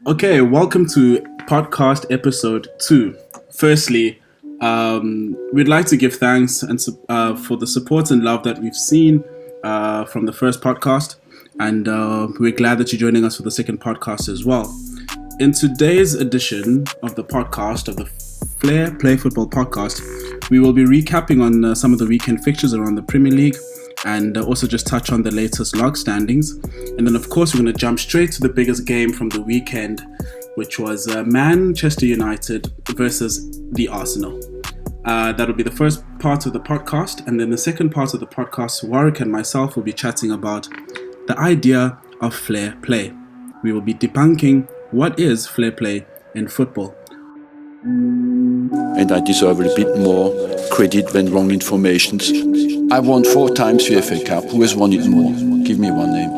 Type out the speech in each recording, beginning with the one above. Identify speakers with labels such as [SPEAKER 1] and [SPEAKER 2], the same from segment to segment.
[SPEAKER 1] Okay, welcome to podcast episode 2. Firstly, we'd like to give thanks and for the support and love that we've seen from the first podcast, and we're glad that you're joining us for the second podcast as well. In today's edition of the podcast, of the Flair Play Football podcast, we will be recapping on some of the weekend fixtures around the Premier League, and also just touch on the latest log standings. And then, of course, we're going to jump straight to the biggest game from the weekend, which was Manchester United versus the Arsenal. That'll be the first part of the podcast. And then the second part of the podcast, Warwick and myself will be chatting about the idea of Flair play. We will be debunking what is Flair play in football.
[SPEAKER 2] And I deserve a bit more credit than wrong information. I won 4 times the FA Cup. Who has won it more? Give me one name.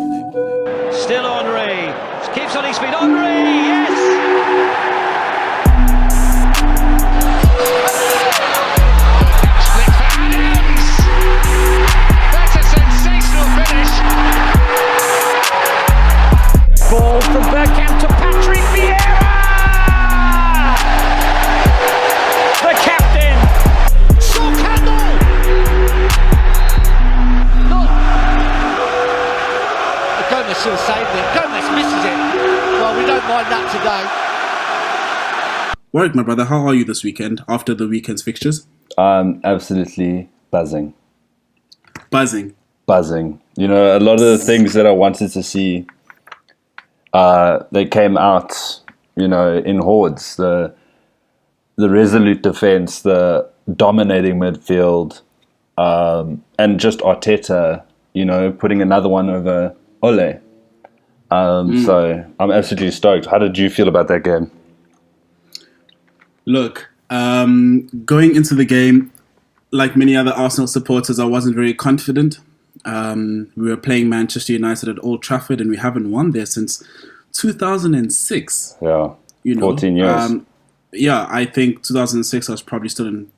[SPEAKER 3] Still Henry. Keeps on his feet. Henry, yes! Split for Adams! That's a sensational finish. Ball from Bergkamp to Patrick Vieira! The captain! Gomez still saved it. Gomez misses it. Well, we don't mind that today.
[SPEAKER 1] Warwick, my brother, how are you this weekend after the weekend's fixtures?
[SPEAKER 4] I'm absolutely buzzing.
[SPEAKER 1] Buzzing.
[SPEAKER 4] You know, a lot of the things that I wanted to see, they came out, you know, in hordes. The resolute defense, the dominating midfield, and just Arteta, you know, putting another one over Ole. So I'm absolutely stoked. How did you feel about that game?
[SPEAKER 1] Look, going into the game, like many other Arsenal supporters, I wasn't very confident. We were playing Manchester United at Old Trafford, and we haven't won there since 2006.
[SPEAKER 4] Yeah,
[SPEAKER 1] you know,
[SPEAKER 4] 14 years.
[SPEAKER 1] I think 2006 I was probably still in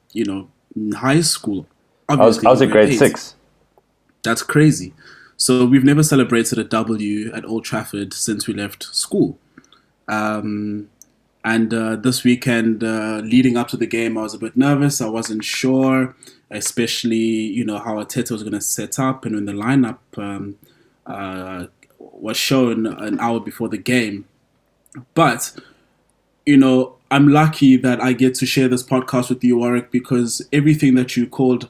[SPEAKER 1] high school.
[SPEAKER 4] I was at grade 6.
[SPEAKER 1] That's crazy. So we've never celebrated a W at Old Trafford since we left school. And this weekend, leading up to the game, I was a bit nervous. I wasn't sure, especially, how Arteta was going to set up. And when the lineup was shown an hour before the game. But, I'm lucky that I get to share this podcast with you, Warwick, because everything that you called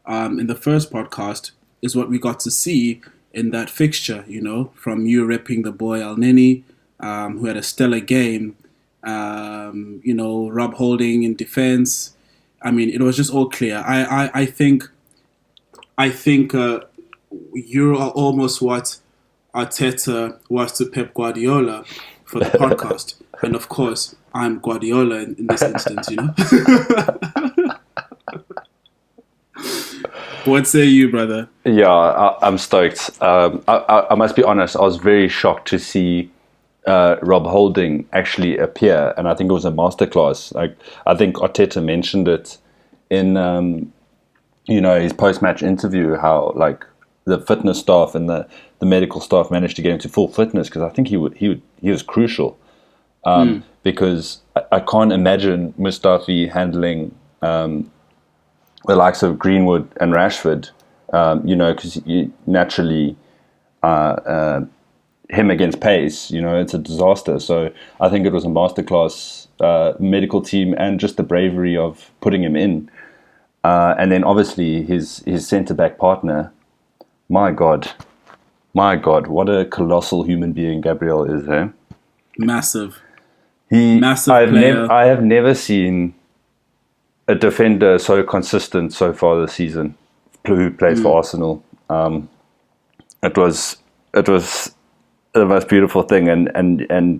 [SPEAKER 1] in the first podcast is what we got to see in that fixture, from you repping the boy Elneny, who had a stellar game, Rob Holding in defense. I mean, it was just all clear. I think you are almost what Arteta was to Pep Guardiola for the podcast. And of course, I'm Guardiola in this instance, What say you, brother?
[SPEAKER 4] Yeah, I'm stoked. I must be honest, I was very shocked to see Rob Holding actually appear, and I think it was a masterclass. Like, I think Arteta mentioned it in his post-match interview, how like the fitness staff and the medical staff managed to get him to full fitness, because I think he was crucial. Because I can't imagine Mustafi handling the likes of Greenwood and Rashford, because you naturally him against pace, it's a disaster. So I think it was a masterclass medical team, and just the bravery of putting him in. And then obviously his centre-back partner, my God, what a colossal human being Gabriel is, eh?
[SPEAKER 1] Massive
[SPEAKER 4] player. I have never seen a defender so consistent so far this season, who plays for Arsenal. It was the most beautiful thing, and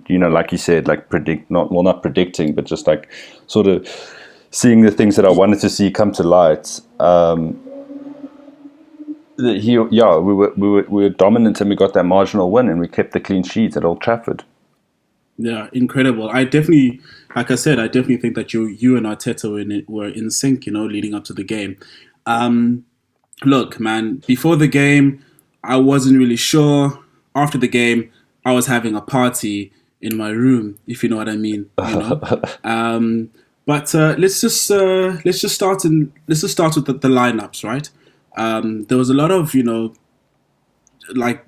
[SPEAKER 4] like you said, like not predicting, but just like sort of seeing the things that I wanted to see come to light. We were dominant, and we got that marginal win, and we kept the clean sheet at Old Trafford.
[SPEAKER 1] Yeah, incredible. I definitely think that you and Arteta were in sync, leading up to the game. Look, man, before the game, I wasn't really sure. After the game, I was having a party, in my room, if you know what I mean. But let's just start with the lineups, right? There was a lot of like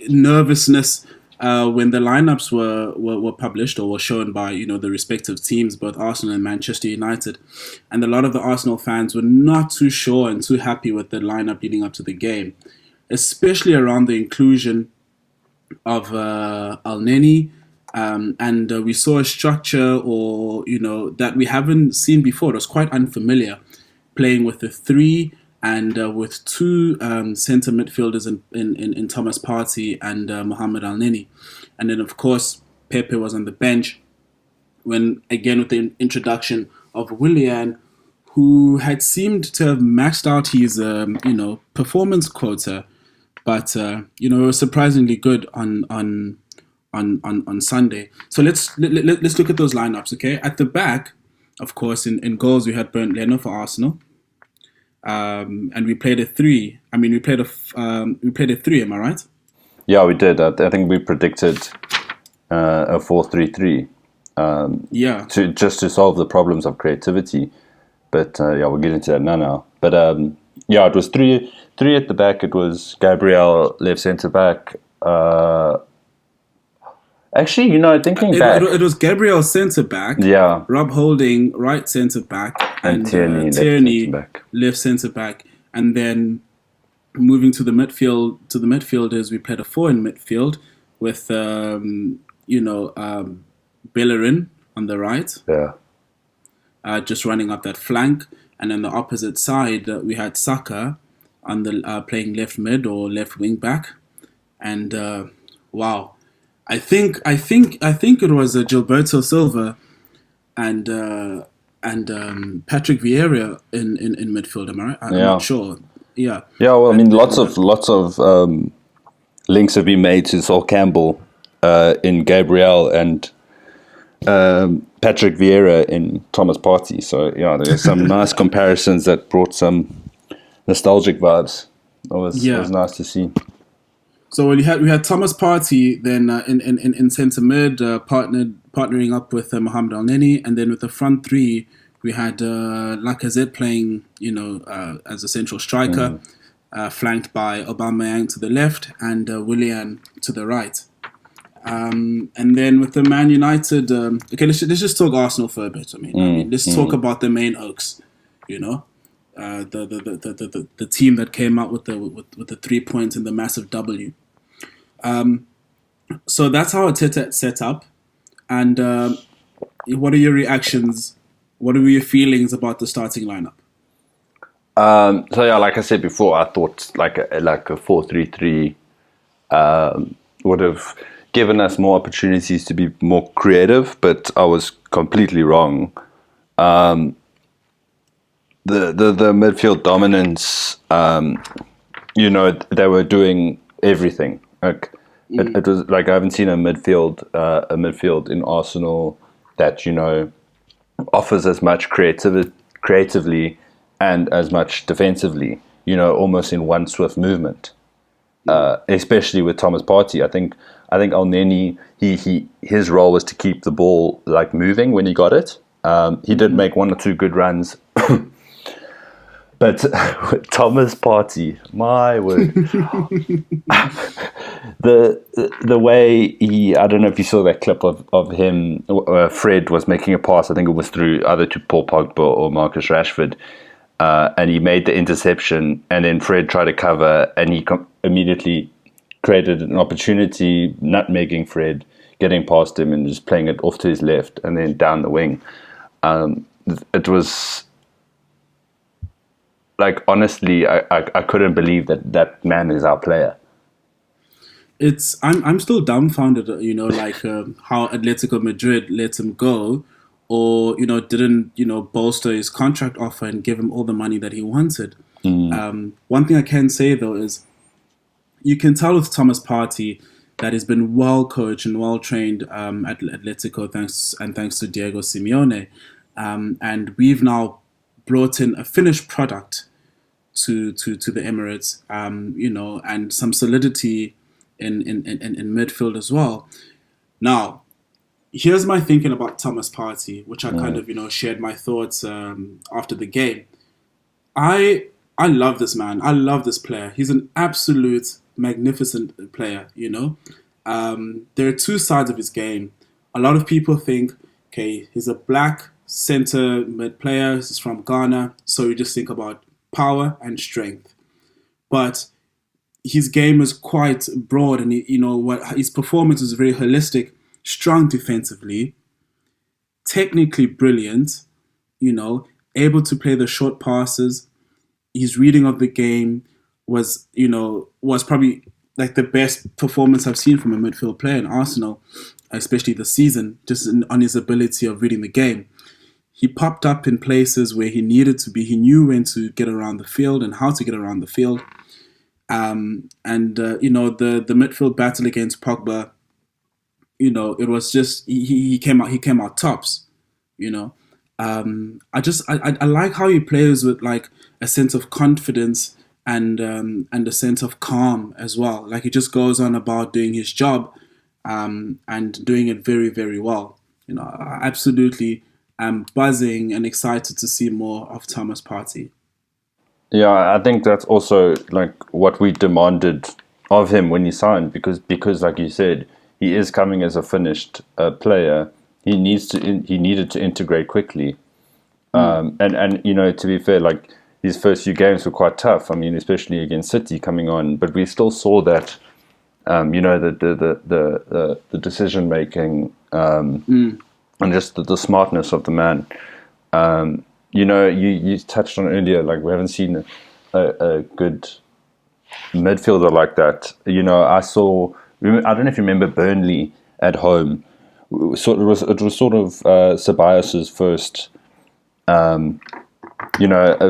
[SPEAKER 1] nervousness when the lineups were published or were shown by the respective teams, both Arsenal and Manchester United, and a lot of the Arsenal fans were not too sure and too happy with the lineup leading up to the game, especially around the inclusion of Al Neni. And we saw a structure, or that we haven't seen before. It was quite unfamiliar, playing with the three and with two centre midfielders in Thomas Partey and Mohamed Al Neni, and then of course Pepe was on the bench. When again with the introduction of Willian, who had seemed to have maxed out his performance quota, but it was surprisingly good on Sunday. So let's look at those lineups, okay? At the back, of course, in goals we had Bernd Leno for Arsenal, and we played a three. I mean, we played a three. Am I right?
[SPEAKER 4] Yeah, we did. I think we predicted a 4-3-3.
[SPEAKER 1] Yeah.
[SPEAKER 4] To solve the problems of creativity, but we'll get into that now. But it was three at the back. It was Gabriel left centre back. Actually, thinking back,
[SPEAKER 1] it was Gabriel centre back.
[SPEAKER 4] Yeah.
[SPEAKER 1] Rob Holding right centre back, and Tierney left centre back, and then moving to the midfielders, we played a four in midfield with Bellerin on the right.
[SPEAKER 4] Yeah.
[SPEAKER 1] Just running up that flank, and then the opposite side we had Saka on the playing left mid or left wing back, and wow. I think it was Gilberto Silva and Patrick Vieira in midfield. Am I right? I'm not sure. Yeah.
[SPEAKER 4] Yeah. Well, I mean, lots of links have been made to Sol Campbell in Gabriel and Patrick Vieira in Thomas Partey. So there's some nice comparisons that brought some nostalgic vibes. It was nice to see.
[SPEAKER 1] So we had Thomas Partey then in centre mid, partnering up with Mohamed Al Neni, and then with the front three we had Lacazette playing as a central striker, flanked by Aubameyang to the left and Willian to the right. And then with the Man United, let's just talk Arsenal for a bit. I mean, let's talk about the main oaks, the team that came out with the 3 points and the massive W. So that's how Arteta set up. And what are your reactions? What are your feelings about the starting lineup?
[SPEAKER 4] Like I said before, I thought like a 4-3-3 would have given us more opportunities to be more creative, but I was completely wrong. The midfield dominance, they were doing everything. Like it was like I haven't seen a midfield in Arsenal that offers as much creatively and as much defensively. Almost in one swift movement. Especially with Thomas Partey, I think Al Neni, his role was to keep the ball like moving when he got it. He did make one or two good runs. But Thomas Partey, my word, the way I don't know if you saw that clip of him, Fred was making a pass, I think it was through either to Paul Pogba or Marcus Rashford, and he made the interception, and then Fred tried to cover, and he immediately created an opportunity, nutmegging Fred, getting past him and just playing it off to his left and then down the wing. It was... Like, honestly, I couldn't believe that man is our player.
[SPEAKER 1] I'm still dumbfounded, how Atletico Madrid let him go, or didn't bolster his contract offer and give him all the money that he wanted. One thing I can say though is you can tell with Thomas Partey that he's been well coached and well trained at Atletico thanks to Diego Simeone, and we've now brought in a finished product to the Emirates, and some solidity in midfield as well. Now, here's my thinking about Thomas Partey, which I kind of, shared my thoughts after the game. I love this man. I love this player. He's an absolute magnificent player, There are two sides of his game. A lot of people think, okay, he's a black center mid player. He's from Ghana. So you just think about power and strength. But his game is quite broad, and his performance is very holistic, strong defensively, technically brilliant, able to play the short passes. His reading of the game was probably like the best performance I've seen from a midfield player in Arsenal, especially this season, just on his ability of reading the game. He popped up in places where he needed to be. He knew when to get around the field and how to get around the field. The midfield battle against Pogba, it was just he came out tops. I like how he plays with like a sense of confidence and a sense of calm as well. Like he just goes on about doing his job, and doing it very, very well. I absolutely am buzzing and excited to see more of Thomas Partey.
[SPEAKER 4] Yeah, I think that's also like what we demanded of him when he signed, because like you said, he is coming as a finished player. He needed to integrate quickly, and to be fair, like his first few games were quite tough. I mean, especially against City coming on, but we still saw that, the decision making, and just the smartness of the man. You touched on earlier, like we haven't seen a good midfielder like that. I don't know if you remember Burnley at home. So it was sort of Ceballos' first, a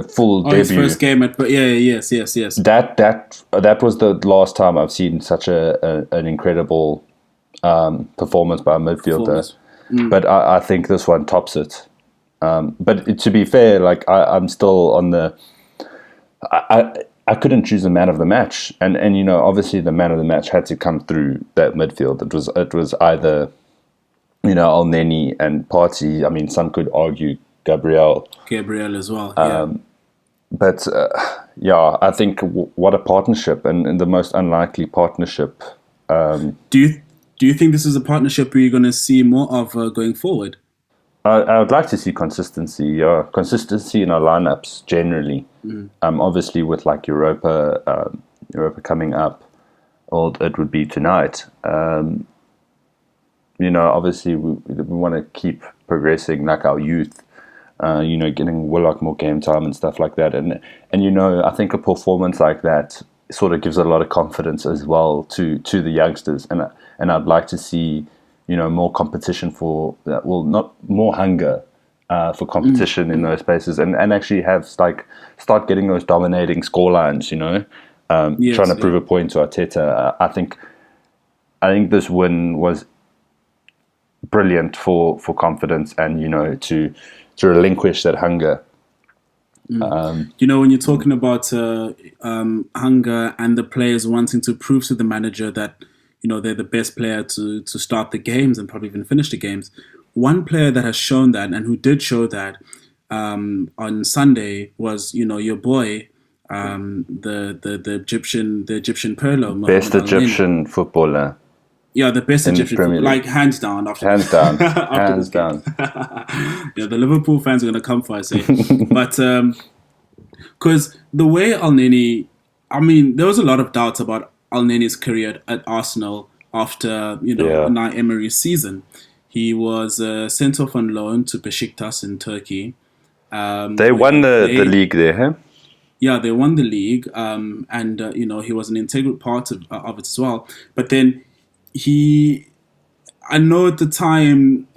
[SPEAKER 4] full debut.
[SPEAKER 1] His first game yes.
[SPEAKER 4] That was the last time I've seen such an incredible performance by a midfielder. But I think this one tops it. But to be fair, like I'm still on the. I couldn't choose a man of the match, and obviously the man of the match had to come through that midfield. It was either, Elneny and Partey. I mean, some could argue Gabriel
[SPEAKER 1] as well. Yeah.
[SPEAKER 4] But I think what a partnership, and the most unlikely partnership.
[SPEAKER 1] Do you think this is a partnership we're going to see more of going forward?
[SPEAKER 4] I would like to see consistency in our lineups generally. Obviously, with like Europa coming up, or it would be tonight. Obviously we want to keep progressing like our youth. Getting Willock more game time and stuff like that, and I think a performance like that sort of gives a lot of confidence as well to the youngsters, and I'd like to see. More competition not more hunger for competition in those spaces, and actually start getting those dominating scorelines. Trying to prove a point to Arteta. I think this win was brilliant for confidence and to relinquish that hunger.
[SPEAKER 1] When you're talking about hunger and the players wanting to prove to the manager that. They're the best player to start the games and probably even finish the games. One player that has shown that and who did show that on Sunday was, your boy, the Egyptian Pirlo.
[SPEAKER 4] Best Egyptian footballer.
[SPEAKER 1] Yeah, the best Egyptian footballer. Like, hands down.
[SPEAKER 4] Hands down. Hands down.
[SPEAKER 1] The Liverpool fans are going to come for us, eh? But, because the way Elneny, there was a lot of doubts about Elneny's career at Arsenal after Unai Emery's season. He was sent off on loan to Besiktas in Turkey.
[SPEAKER 4] They won the league there, huh?
[SPEAKER 1] Yeah, they won the league, and he was an integral part of it as well. But then I know at the time,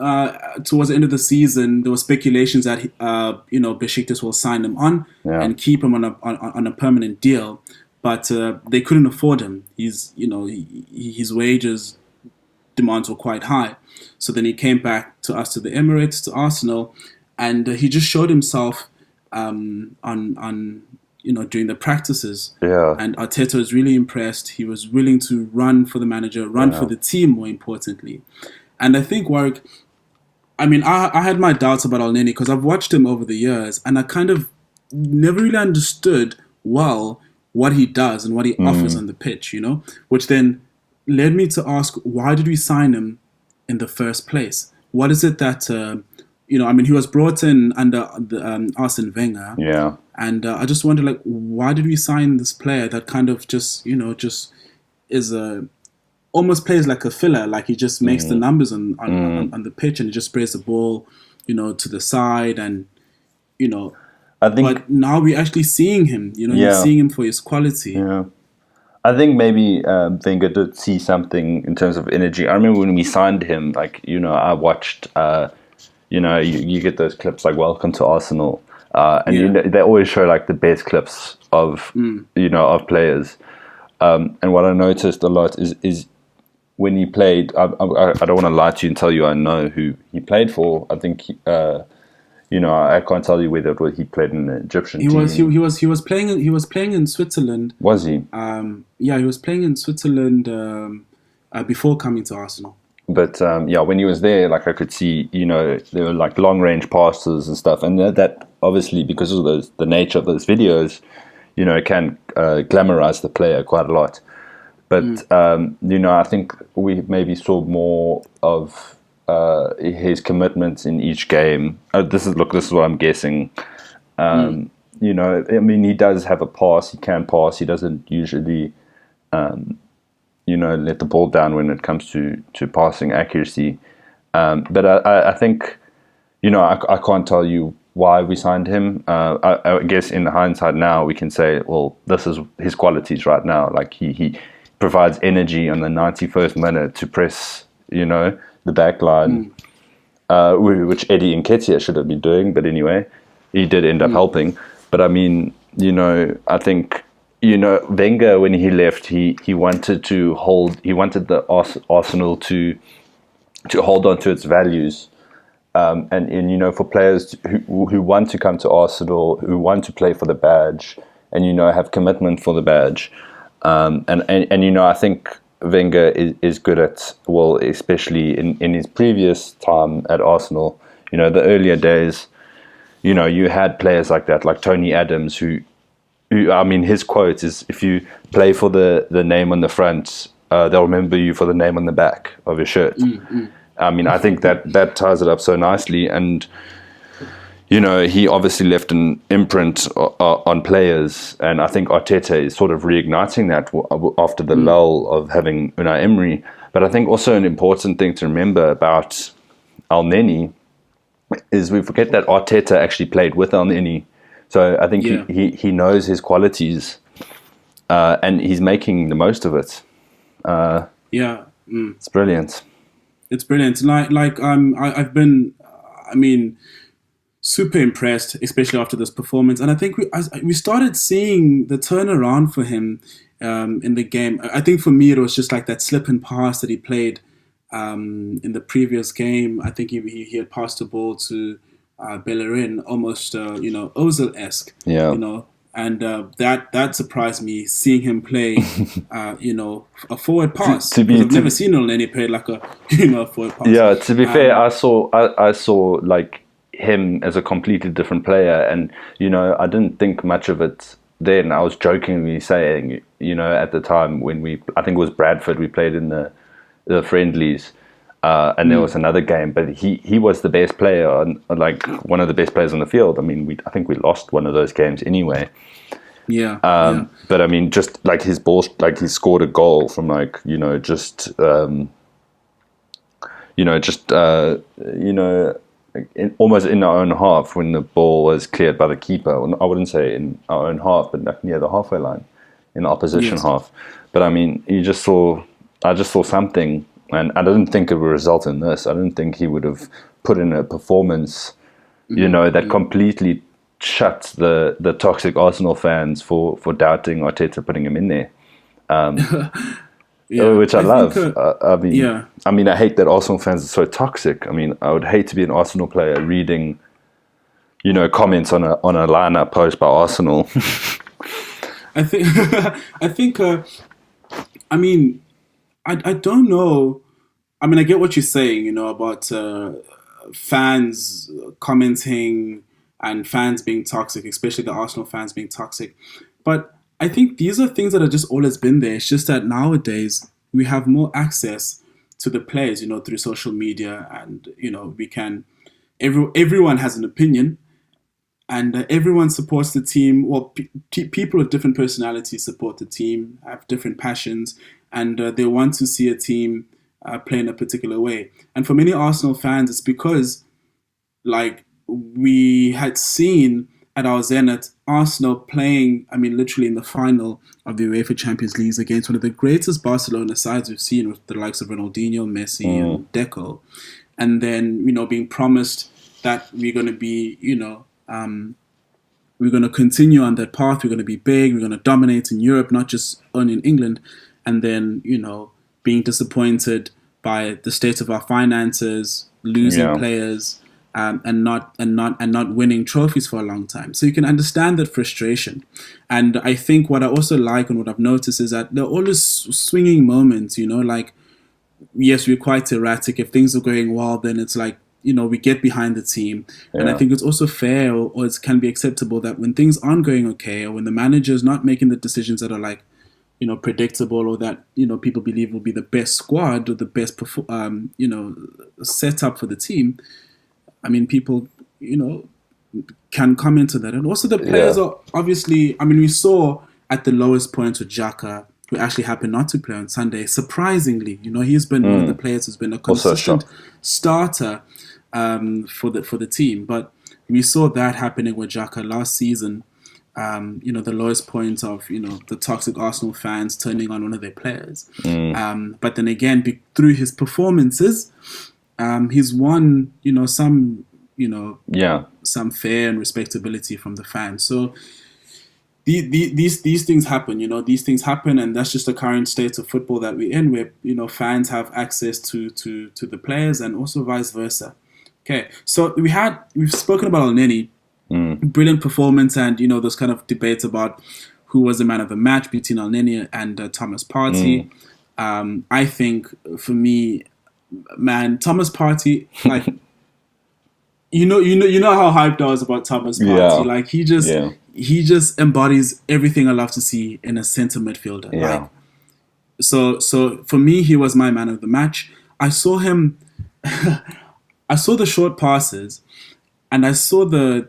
[SPEAKER 1] towards the end of the season, there were speculations that Besiktas will sign him on and keep him on a permanent deal. But they couldn't afford him. His wages demands were quite high. So then he came back to the Emirates, to Arsenal, and he just showed himself on during the practices.
[SPEAKER 4] Yeah.
[SPEAKER 1] And Arteta was really impressed. He was willing to run for the manager, for the team, more importantly. And I think Warwick, I mean, I had my doubts about Elneny because I've watched him over the years, and I kind of never really understood well what he does and what he offers on the pitch, which then led me to ask, why did we sign him in the first place? What is it that, I mean, he was brought in under Arsene Wenger.
[SPEAKER 4] Yeah.
[SPEAKER 1] And I just wonder, like, why did we sign this player that kind of just is almost plays like a filler, like he just makes the numbers on the pitch and he just sprays the ball, to the side and,
[SPEAKER 4] I think,
[SPEAKER 1] but now we're actually seeing him, you're seeing him for his quality.
[SPEAKER 4] Yeah. I think maybe Wenger did see something in terms of energy. I remember when we signed him, like, I watched, you get those clips like Welcome to Arsenal. And they always show like the best clips of, of players. And what I noticed a lot is when he played, I don't want to lie to you and tell you I know who he played for. I think, I can't tell you whether he played in the Egyptian team.
[SPEAKER 1] He was playing in Switzerland.
[SPEAKER 4] Was he?
[SPEAKER 1] He was playing in Switzerland before coming to Arsenal.
[SPEAKER 4] But when he was there, like I could see, there were like long range passes and stuff, and that obviously because of the nature of those videos, it can glamorize the player quite a lot. But I think we maybe saw more of his commitments in each game. This is what I'm guessing. I mean, he does have a pass. He can pass. He doesn't usually. Let the ball down when it comes to passing accuracy. But I think, I can't tell you why we signed him. I guess in hindsight now we can say, well, this is his qualities right now. Like he provides energy on the 91st minute to press, the back line, which Eddie Nketiah should have been doing. But anyway, he did end up helping. But I mean, I think, Wenger, when he left, he wanted the Arsenal to hold on to its values, and for players who want to come to Arsenal, who want to play for the badge, and have commitment for the badge, and I think Wenger is good at, well, especially in his previous time at Arsenal, the earlier days, you had players like that, like Tony Adams, who I mean, his quote is, if you play for the name on the front, they'll remember you for the name on the back of your shirt. I mean, I think that ties it up so nicely. And, he obviously left an imprint on players. And I think Arteta is sort of reigniting that after the lull of having Unai Emery. But I think also an important thing to remember about Elneny is we forget that Arteta actually played with Elneny. So I think he knows his qualities, and he's making the most of it. It's brilliant.
[SPEAKER 1] It's brilliant. I've been, super impressed, especially after this performance. And I think we started seeing the turnaround for him in the game. I think for me it was just like that slip and pass that he played in the previous game. I think he had passed the ball to Bellerin, almost Ozil-esque, and that surprised me, seeing him play a forward pass. I've never seen Elneny play like a forward pass.
[SPEAKER 4] Yeah, to be fair, I saw like him as a completely different player, and I didn't think much of it then. I was jokingly saying, at the time when I think it was Bradford, we played in the friendlies. And there was another game, but he was the best player, like one of the best players on the field. I mean, I think we lost one of those games anyway. But I mean, just like his ball, like he scored a goal from almost in our own half when the ball was cleared by the keeper. Well, I wouldn't say in our own half, but like near the halfway line in the opposition half. But I mean, I just saw something. And I didn't think it would result in this. I didn't think he would have put in a performance, that completely shut the toxic Arsenal fans for doubting Arteta putting him in there. Which I love. I mean, I hate that Arsenal fans are so toxic. I mean, I would hate to be an Arsenal player reading, comments on a lineup post by Arsenal. I
[SPEAKER 1] don't know. I mean, I get what you're saying, about fans commenting and fans being toxic, especially the Arsenal fans being toxic. But I think these are things that have just always been there. It's just that nowadays we have more access to the players, through social media, and we can. Everyone has an opinion, and everyone supports the team. Well, people with different personalities support the team, have different passions, and they want to see a team play in a particular way. And for many Arsenal fans, it's because, like, we had seen at our zenith Arsenal playing, I mean, literally in the final of the UEFA Champions League against one of the greatest Barcelona sides we've seen, with the likes of Ronaldinho, Messi, and Deco. And then, being promised that we're going to be, we're going to continue on that path. We're going to be big. We're going to dominate in Europe, not just only in England. And then, being disappointed by the state of our finances, losing players, and not winning trophies for a long time. So you can understand that frustration. And I think what I also like and what I've noticed is that there are always swinging moments. Like, yes, we're quite erratic. If things are going well, then it's like, we get behind the team. Yeah. And I think it's also fair, or it can be acceptable, that when things aren't going okay, or when the manager is not making the decisions that are, like, predictable, or that, people believe will be the best squad or the best, setup for the team, I mean, people, can come into that. And also the players are obviously, I mean, we saw at the lowest point with Xhaka, who actually happened not to play on Sunday. Surprisingly, he's been one of the players who's been a consistent starter for the team. But we saw that happening with Xhaka last season. The lowest point of the toxic Arsenal fans turning on one of their players. But then again, through his performances, he's won some some fair and respectability from the fans. So these things happen, these things happen, and that's just the current state of football that we're in, where fans have access to the players, and also vice versa. Okay, so we've spoken about Elneny, brilliant performance, and those kind of debates about who was the man of the match between Elneny and Thomas Partey. I think for me, man, Thomas Partey, like, you know how hyped I was about Thomas Partey. Like, he just embodies everything I love to see in a centre midfielder.
[SPEAKER 4] Yeah.
[SPEAKER 1] Like, so for me, he was my man of the match. I saw him. I saw the short passes, and I saw the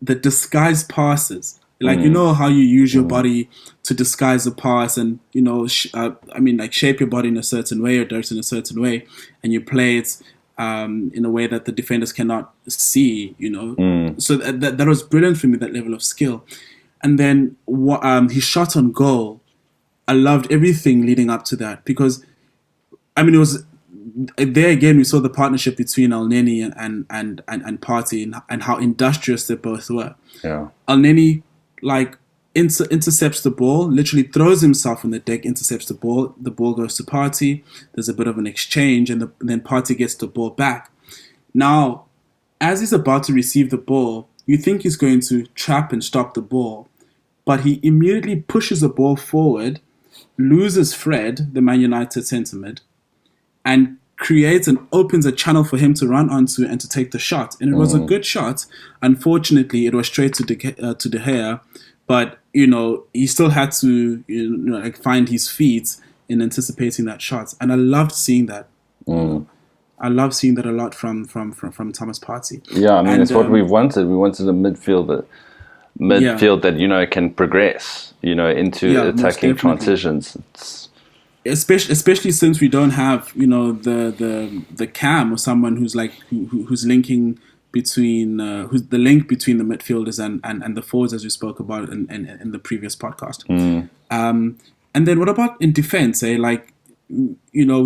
[SPEAKER 1] disguised passes. Like, how you use your body to disguise a pass, and shape your body in a certain way, or direct in a certain way, and you play it in a way that the defenders cannot see. So that was brilliant for me, that level of skill. And then his shot on goal, I loved everything leading up to that, because it was there again. We saw the partnership between Elneny and Partey, and how industrious they both were.
[SPEAKER 4] Yeah,
[SPEAKER 1] Elneny, like, intercepts the ball, literally throws himself on the deck, intercepts the ball goes to Partey, there's a bit of an exchange, and then Partey gets the ball back. Now, as he's about to receive the ball, you think he's going to trap and stop the ball, but he immediately pushes the ball forward, loses Fred, the Man United centre mid, and creates and opens a channel for him to run onto and to take the shot. And it was a good shot. Unfortunately, it was straight to De Gea, but he still had to find his feet in anticipating that shot. And I loved seeing that. I love seeing that a lot from Thomas Partey.
[SPEAKER 4] Yeah, it's what we wanted. We wanted a midfield that can progress, into attacking transitions.
[SPEAKER 1] Especially since we don't have the cam, or someone who's like who's linking between who's the link between the midfielders and the forwards, as we spoke about in the previous podcast. And then what about in defense? We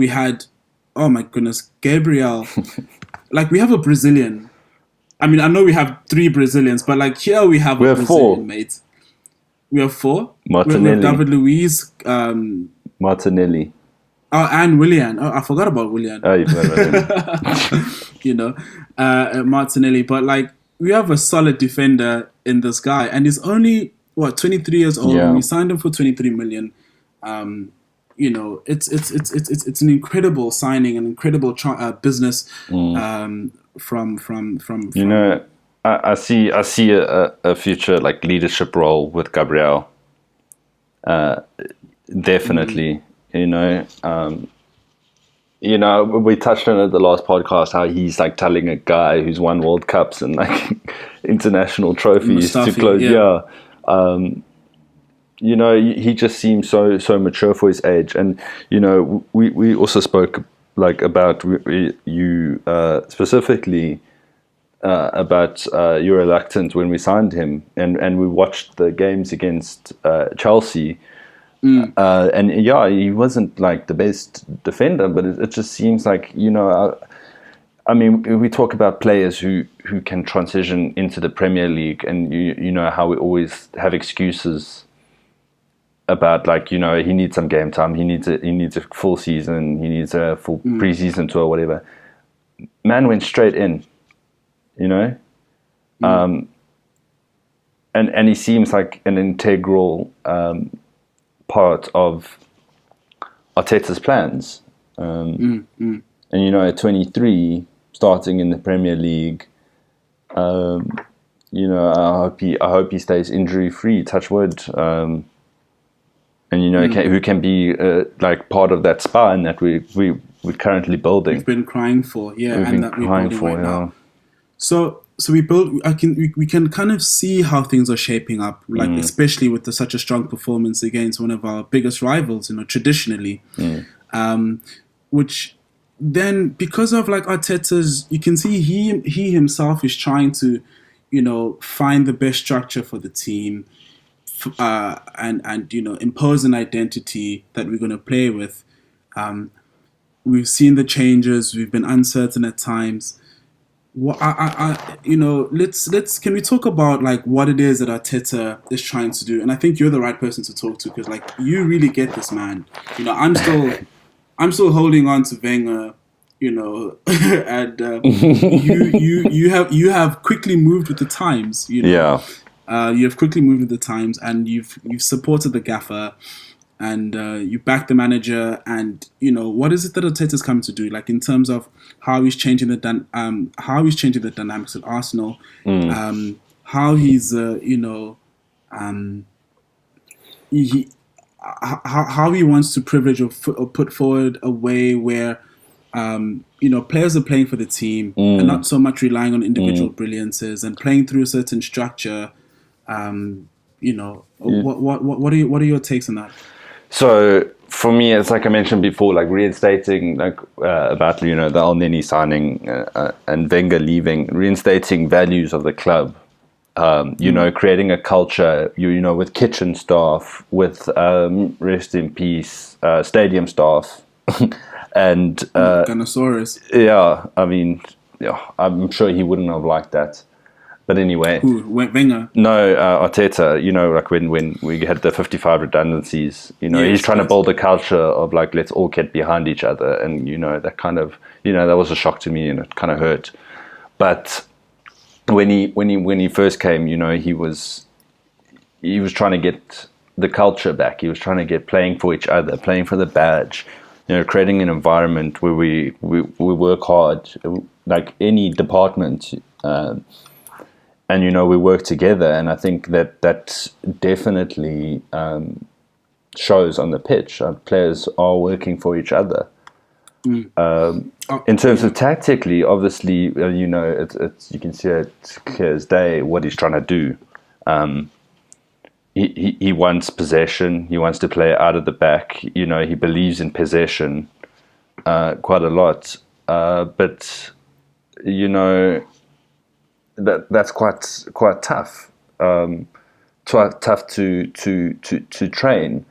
[SPEAKER 1] had, oh my goodness, Gabriel. Like, we have a Brazilian. I mean, I know we have 3 Brazilians, but like, here we have a Brazilian, 4. Mate. We have 4.
[SPEAKER 4] Martinelli.
[SPEAKER 1] We have David Luiz.
[SPEAKER 4] Martinelli.
[SPEAKER 1] Oh, and Willian. Oh, I forgot about Willian.
[SPEAKER 4] Oh, you forgot about him.
[SPEAKER 1] Martinelli. But like, we have a solid defender in this guy, and he's only 23 years old.
[SPEAKER 4] Yeah.
[SPEAKER 1] We signed him for 23 million. it's an incredible signing, an incredible business from.
[SPEAKER 4] I see a future like leadership role with Gabriel. Definitely, we touched on it the last podcast how he's like telling a guy who's won World Cups and like international trophies
[SPEAKER 1] Mustafi,
[SPEAKER 4] to close. He just seems so mature for his age, and we also spoke like about you specifically about your reluctance when we signed him, and we watched the games against Chelsea. And he wasn't like the best defender, but it just seems like I mean, we talk about players who can transition into the Premier League, and you know how we always have excuses about like he needs some game time, he needs a full season, he needs a full preseason tour, whatever. Man went straight in, and he seems like an integral part of Arteta's plans. And at 23, starting in the Premier League, I hope he stays injury free. Touch wood. Who can be like part of that spine that we're currently building.
[SPEAKER 1] We've been crying for,
[SPEAKER 4] we're building right now.
[SPEAKER 1] So we can kind of see how things are shaping up, like especially with such a strong performance against one of our biggest rivals, traditionally, which then because of like Arteta's, you can see he himself is trying to, find the best structure for the team, and impose an identity that we're going to play with. We've seen the changes. We've been uncertain at times. What can we talk about like what it is that Arteta is trying to do? And I think you're the right person to talk to because like you really get this, man. I'm still holding on to Wenger, and you have quickly moved with the times.
[SPEAKER 4] Yeah.
[SPEAKER 1] You have quickly moved with the times, and you've supported the gaffer, and you back the manager, and what is it that Arteta's come to do? Like in terms of how he's changing the dynamics at Arsenal, how he's how he wants to privilege or put forward a way where players are playing for the team and not so much relying on individual brilliances and playing through a certain structure. What are your takes on that?
[SPEAKER 4] So for me, it's like I mentioned before, like reinstating like about the El Neni signing and Wenger leaving, reinstating values of the club. Creating a culture, with kitchen staff, with rest in peace stadium staff, and
[SPEAKER 1] Ganosaurus.
[SPEAKER 4] Yeah, I mean, I'm sure he wouldn't have liked that. But anyway,
[SPEAKER 1] Wenger?
[SPEAKER 4] No, Arteta. Like when we had the 55 redundancies. He's trying to build a culture of like let's all get behind each other, and that kind of that was a shock to me, and it kind of hurt. But when he first came, he was trying to get the culture back. He was trying to get playing for each other, playing for the badge. Creating an environment where we work hard, like any department. And we work together, and I think that definitely shows on the pitch. Players are working for each other. In terms of tactically, obviously, it's you can see it clear as day what he's trying to do. He wants possession. He wants to play out of the back. He believes in possession quite a lot. But that's quite tough. Tough to train.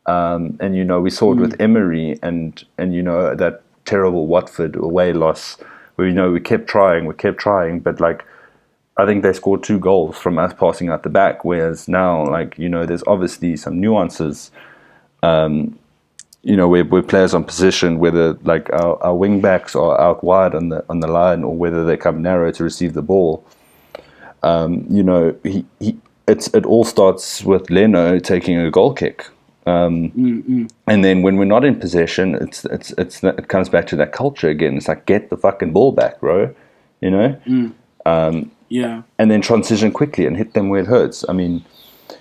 [SPEAKER 4] And we saw it with Emery and that terrible Watford away loss where we kept trying, but like I think they scored 2 goals from us passing out the back, whereas now like there's obviously some nuances where players on position, whether like our wing backs are out wide on the line or whether they come narrow to receive the ball. It all starts with Leno taking a goal kick. And then when we're not in possession, it comes back to that culture again. It's like, get the fucking ball back, bro. You know?
[SPEAKER 1] Yeah.
[SPEAKER 4] And then transition quickly and hit them where it hurts. I mean,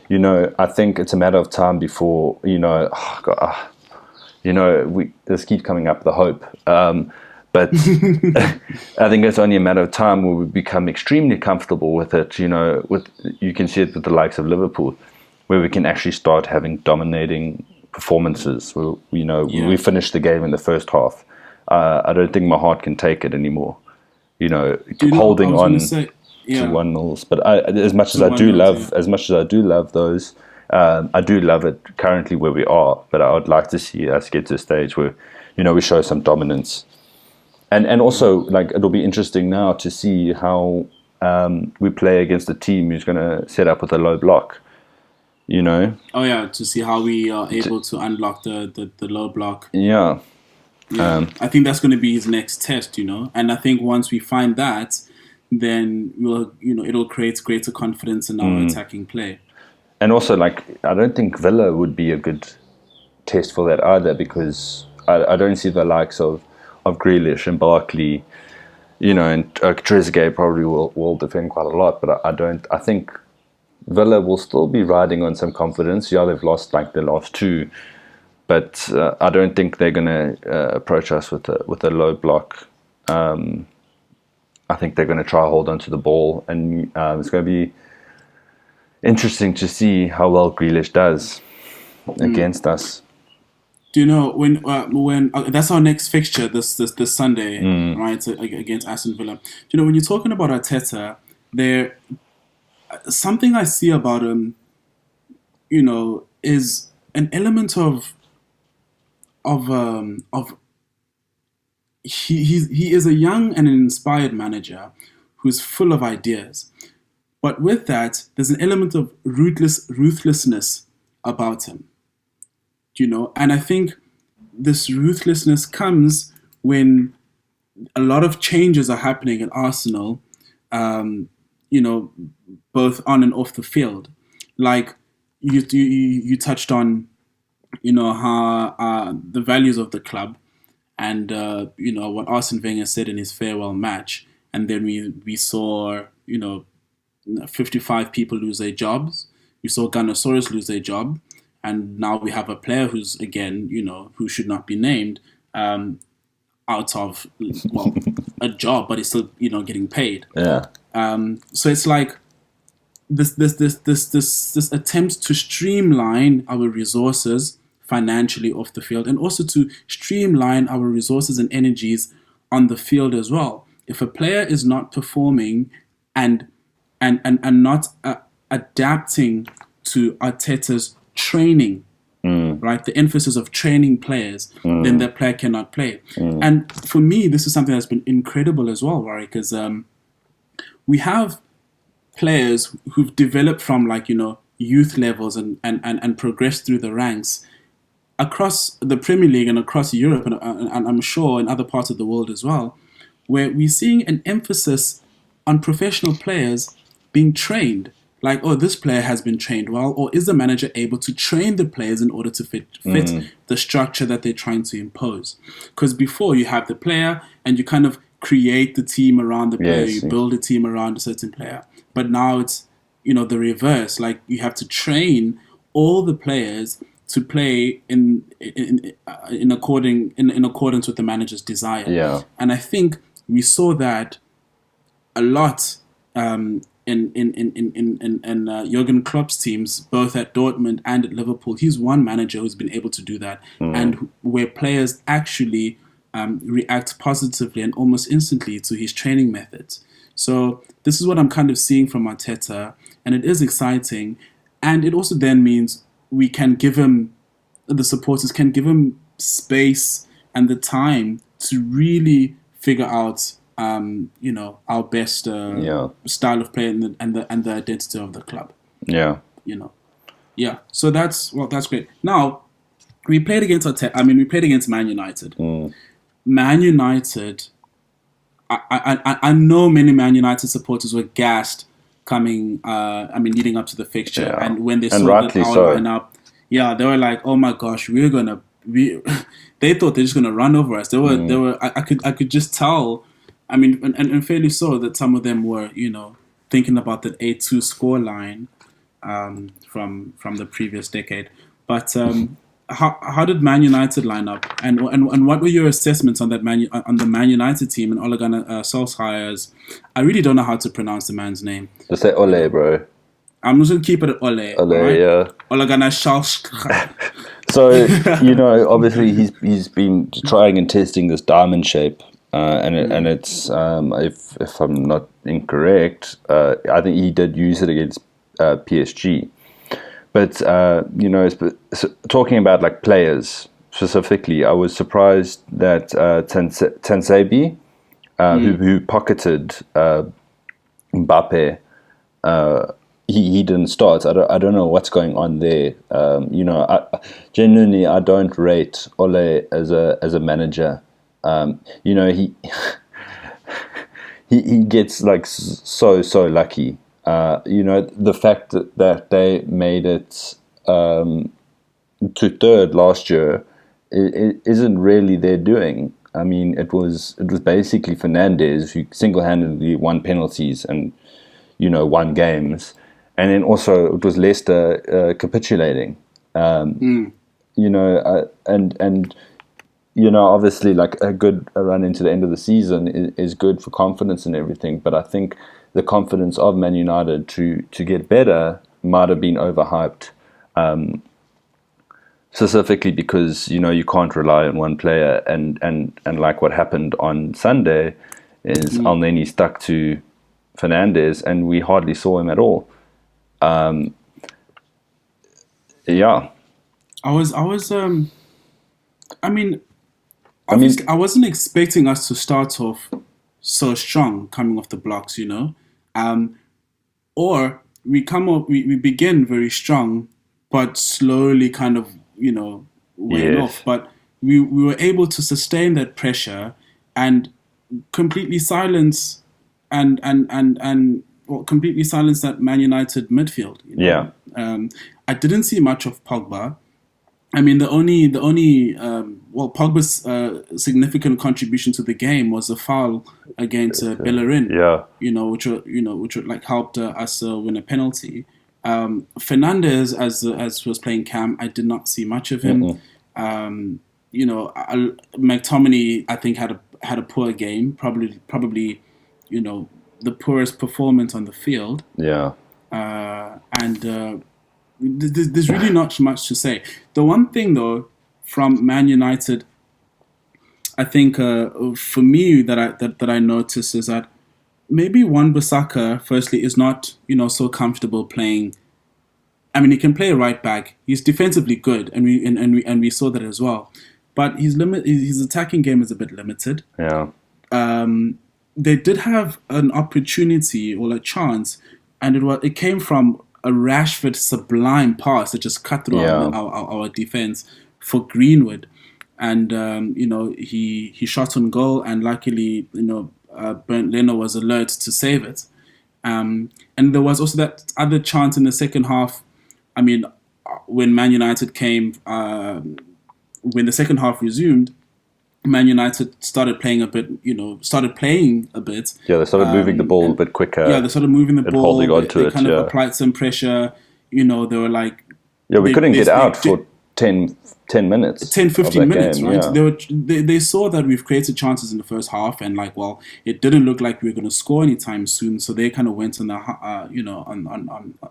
[SPEAKER 4] you know, I think it's a matter of time before, you know, this keeps coming up, the hope. But I think it's only a matter of time where we become extremely comfortable with it. You know, you can see it with the likes of Liverpool, where we can actually start having dominating performances. Where, you know, we finish the game in the first half. I don't think my heart can take it anymore. You know, holding on to 1-0s. But as much as I do love those, I do love it currently where we are. But I would like to see us get to a stage where, you know, we show some dominance. And also, like, it'll be interesting now to see how we play against a team who's going to set up with a low block, you know?
[SPEAKER 1] Oh, yeah, to see how we are able to unlock the low block.
[SPEAKER 4] Yeah.
[SPEAKER 1] I think that's going to be his next test, you know? And I think once we find that, then it'll create greater confidence in our attacking play.
[SPEAKER 4] And also, like, I don't think Villa would be a good test for that either, because I don't see the likes of Grealish and Barkley, you know, and Trezeguet probably will defend quite a lot, but I think Villa will still be riding on some confidence. Yeah, they've lost like the last two, but I don't think they're going to approach us with a low block. I think they're going to try to hold on to the ball, and it's going to be interesting to see how well Grealish does against us.
[SPEAKER 1] Do you know when that's our next fixture this Sunday, right, against Aston Villa? Do you know, when you're talking about Arteta, there something I see about him, you know, is an element of he is a young and an inspired manager who's full of ideas, but with that, there's an element of ruthlessness about him. You know, and I think this ruthlessness comes when a lot of changes are happening at Arsenal, you know, both on and off the field. Like you touched on, you know, how the values of the club, and you know what Arsene Wenger said in his farewell match, and then we saw, you know, 55 people lose their jobs. We saw Gunnosaurus lose their job. And now we have a player who's, again, you know, who should not be named, out of, well, a job, but he's still, you know, getting paid.
[SPEAKER 4] Yeah.
[SPEAKER 1] So it's like this attempt to streamline our resources financially off the field, and also to streamline our resources and energies on the field as well. If a player is not performing and not adapting to Arteta's training, right, the emphasis of training players, then that player cannot play. And for me, this is something that's been incredible as well, right? Because we have players who've developed from, like, you know, youth levels and progressed through the ranks across the Premier League and across Europe, and I'm sure in other parts of the world as well, where we're seeing an emphasis on professional players being trained. Like, oh, this player has been trained well, or is the manager able to train the players in order to fit the structure that they're trying to impose? Because before, you have the player and you kind of create the team around the player, you build a team around a certain player. But now it's, you know, the reverse. Like, you have to train all the players to play in accordance with the manager's desire.
[SPEAKER 4] Yeah.
[SPEAKER 1] And I think we saw that a lot in Jurgen Klopp's teams, both at Dortmund and at Liverpool. He's one manager who's been able to do that, and where players actually react positively and almost instantly to his training methods. So this is what I'm kind of seeing from Arteta, and it is exciting. And it also then means we can give him, the supporters can give him space and the time to really figure out you know, our best style of play and the identity of the club.
[SPEAKER 4] Yeah.
[SPEAKER 1] You know. Yeah. So that's great. Now, we played against Man United. Man United, I know many Man United supporters were gassed leading up to the fixture, and when they saw that our lineup, yeah, they were like, oh my gosh, we. They thought they're just gonna run over us. They were. I could just tell. I mean, and fairly so that some of them were, thinking about that 8-2 score line from the previous decade. But how did Man United line up, and what were your assessments on on the Man United team and Ole Gunnar Solskjaer's? I really don't know how to pronounce the man's name.
[SPEAKER 4] Just say Ole, bro.
[SPEAKER 1] I'm just gonna keep it at Ole.
[SPEAKER 4] Ole,
[SPEAKER 1] right?
[SPEAKER 4] yeah.
[SPEAKER 1] Ole Gunnar Solskjaer.
[SPEAKER 4] So obviously he's been trying and testing this diamond shape, and it's if I'm not incorrect, I think he did use it against PSG. But talking about like players specifically, I was surprised that Tansebi, who pocketed Mbappe, he didn't start. I don't know what's going on there. Genuinely, I don't rate Ole as a manager. He he gets like so lucky. The fact that they made it to third last year it isn't really their doing. I mean, it was basically Fernandes who single-handedly won penalties and won games, and then also it was Leicester capitulating. Obviously, like a run into the end of the season is good for confidence and everything, but I think the confidence of Man United to get better might have been overhyped, specifically because you can't rely on one player, and like what happened on Sunday is Elneny stuck to Fernandes, and we hardly saw him at all. Yeah,
[SPEAKER 1] I mean, obviously, I wasn't expecting us to start off so strong coming off the blocks, or we begin very strong, but slowly kind of, weigh off. But we were able to sustain that pressure and completely silence completely silence that Man United midfield.
[SPEAKER 4] Yeah.
[SPEAKER 1] I didn't see much of Pogba. I mean, the only Pogba's significant contribution to the game was a foul against Bellerin.
[SPEAKER 4] Yeah.
[SPEAKER 1] Which would like helped us win a penalty. Fernandes, as was playing Cam, I did not see much of him. McTominay, I think had a poor game, probably the poorest performance on the field.
[SPEAKER 4] Yeah.
[SPEAKER 1] There's really not much to say. The one thing, though, from Man United, I think for me that I noticed is that maybe Wan-Bissaka, firstly, is not so comfortable playing. I mean, he can play right back. He's defensively good, and we saw that as well. But his attacking game is a bit limited.
[SPEAKER 4] Yeah.
[SPEAKER 1] They did have an opportunity or a chance, and it came from a Rashford sublime pass that just cut through our defense for Greenwood, and he shot on goal, and luckily Bernd Leno was alert to save it, and there was also that other chance in the second half. I mean, when Man United when the second half resumed, Man United started playing a bit. Yeah, they
[SPEAKER 4] started moving the ball a bit quicker.
[SPEAKER 1] Yeah, they started moving the ball.
[SPEAKER 4] Holding on to
[SPEAKER 1] they
[SPEAKER 4] it.
[SPEAKER 1] kind of applied some pressure. They were like...
[SPEAKER 4] Yeah, we couldn't get out for 10 minutes.
[SPEAKER 1] 10, 15 minutes,
[SPEAKER 4] game,
[SPEAKER 1] right?
[SPEAKER 4] Yeah.
[SPEAKER 1] They saw that we've created chances in the first half, and it didn't look like we were going to score anytime soon. So they kind of went on the